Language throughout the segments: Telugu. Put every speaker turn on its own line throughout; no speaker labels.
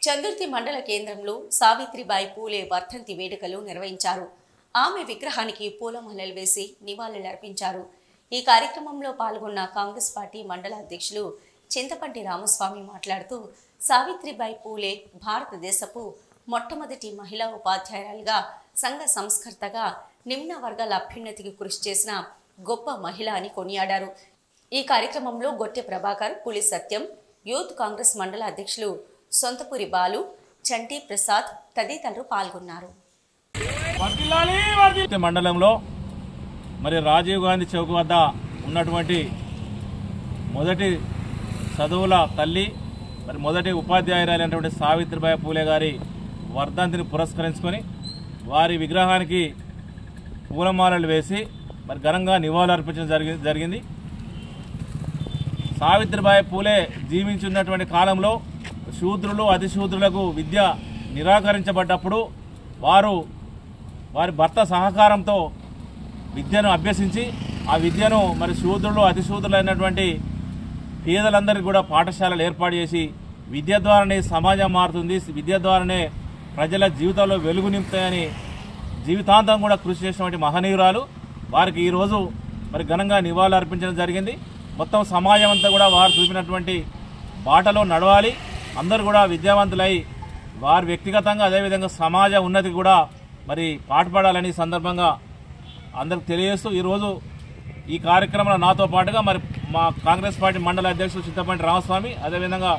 చందుర్తి మండల కేంద్రంలో సావిత్రిబాయి పూలే వర్ధంతి వేడుకలు నిర్వహించారు. ఆమె విగ్రహానికి పూలమాలలు వేసి నివాళులర్పించారు. ఈ కార్యక్రమంలో పాల్గొన్న కాంగ్రెస్ పార్టీ మండల అధ్యక్షులు చింతపంటి రామస్వామి మాట్లాడుతూ, సావిత్రిబాయి పూలే భారతదేశపు మొట్టమొదటి మహిళా ఉపాధ్యాయురాలుగా, సంఘ సంస్కర్తగా, నిమ్న వర్గాల అభ్యున్నతికి కృషి చేసిన గొప్ప మహిళ అని కొనియాడారు. ఈ కార్యక్రమంలో గొట్టె ప్రభాకర్, పులి సత్యం, యూత్ కాంగ్రెస్ మండల అధ్యక్షులు సొంతపురి బాలు, చంటి ప్రసాద్ తదితరులు పాల్గొన్నారు.
మండలంలో మరి రాజీవ్ గాంధీ చౌక్ వద్ద ఉన్నటువంటి మొదటి చదువుల తల్లి, మరి మొదటి ఉపాధ్యాయురాలైనటువంటి సావిత్రిబాయి పూలే గారి వర్ధంతిని పురస్కరించుకొని వారి విగ్రహానికి పూలమాలలు వేసి మరి ఘనంగా నివాళులు అర్పించడం జరిగింది. సావిత్రిబాయి పూలే జీవించున్నటువంటి కాలంలో శూద్రులు, అతిశూద్రులకు విద్య నిరాకరించబడ్డప్పుడు వారి భర్త సహకారంతో విద్యను అభ్యసించి ఆ విద్యను మరి శూద్రులు, అతిశూద్రులైనటువంటి పేదలందరికీ కూడా పాఠశాలలు ఏర్పాటు చేసి విద్య ద్వారానే సమాజం మారుతుంది, విద్య ద్వారానే ప్రజల జీవితంలో వెలుగు నింపుతాయని జీవితాంతం కూడా కృషి చేసినటువంటి మహనీయురాలు. వారికి ఈరోజు మరి ఘనంగా నివాళులు అర్పించడం జరిగింది. మొత్తం సమాజం అంతా కూడా వారు చూపినటువంటి బాటలో నడవాలి, అందరూ కూడా విద్యావంతులై వారు వ్యక్తిగతంగా అదేవిధంగా సమాజ ఉన్నతికి కూడా మరి పాటుపడాలని సందర్భంగా అందరికి తెలియజేస్తూ ఈరోజు ఈ కార్యక్రమంలో నాతో పాటుగా మరి మా కాంగ్రెస్ పార్టీ మండల అధ్యక్షులు చింతపంటి రామస్వామి, అదేవిధంగా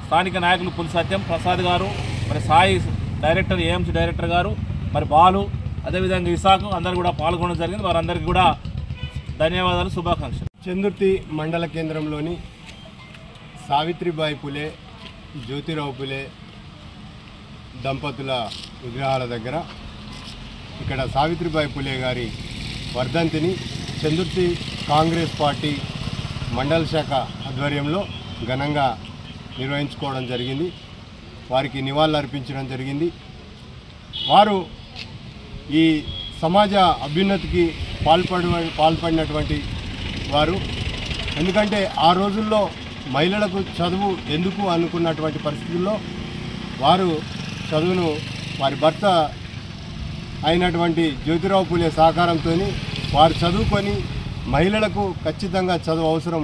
స్థానిక నాయకులు పులి సత్యం, ప్రసాద్ గారు, మరి సాయి డైరెక్టర్, ఏఎంసీ డైరెక్టర్ గారు, మరి బాలు, అదేవిధంగా ఇసాకు అందరూ కూడా పాల్గొనడం జరిగింది. వారందరికీ కూడా ధన్యవాదాలు, శుభాకాంక్షలు.
చందుర్తి మండల కేంద్రంలోని సావిత్రిబాయి పూలే, జ్యోతిరావు పూలే దంపతుల విగ్రహాల దగ్గర ఇక్కడ సావిత్రిబాయి పూలే గారి వర్ధంతిని చందుర్తి కాంగ్రెస్ పార్టీ మండల శాఖ ఆధ్వర్యంలో ఘనంగా నిర్వహించుకోవడం జరిగింది. వారికి నివాళులు అర్పించడం జరిగింది. వారు ఈ సమాజ అభ్యున్నతికి పాల్పడినటువంటి వారు. ఎందుకంటే ఆ రోజుల్లో మహిళలకు చదువు ఎందుకు అనుకున్నటువంటి పరిస్థితుల్లో వారు చదువును వారి భర్త అయినటువంటి జ్యోతిరావు పూలే సహకారంతో వారు చదువుకొని మహిళలకు ఖచ్చితంగా చదువు అవసరం,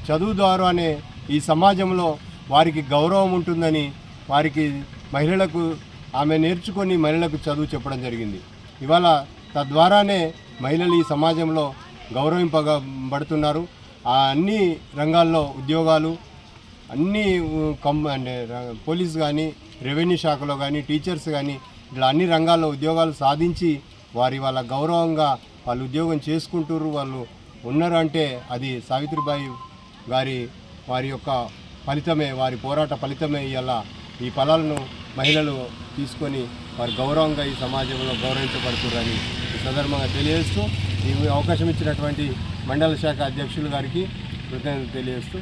చదువు ద్వారానే ఈ సమాజంలో వారికి గౌరవం ఉంటుందని వారికి మహిళలకు ఆమె నేర్చుకొని మహిళలకు చదువు చెప్పడం జరిగింది. ఇవాళ తద్వారానే మహిళలు ఈ సమాజంలో గౌరవింపబడుతున్నారు. అన్ని రంగాల్లో ఉద్యోగాలు, అన్ని పోలీస్ కానీ, రెవెన్యూ శాఖలో కానీ, టీచర్స్ కానీ, ఇట్లా అన్ని రంగాల్లో ఉద్యోగాలు సాధించి వాళ్ళ గౌరవంగా వాళ్ళు ఉద్యోగం చేసుకుంటారు, వాళ్ళు ఉన్నారు అంటే అది సావిత్రిబాయి వారి యొక్క ఫలితమే, వారి పోరాట ఫలితమే. ఇవాళ ఈ ఫలాలను మహిళలు తీసుకొని వారి గౌరవంగా ఈ సమాజంలో గౌరవించబడుతున్నారని ఈ సందర్భంగా తెలియజేస్తూ, ఈ అవకాశం ఇచ్చినటువంటి మండల శాఖ అధ్యక్షులు గారికి కృతజ్ఞతలు తెలియజేస్తూ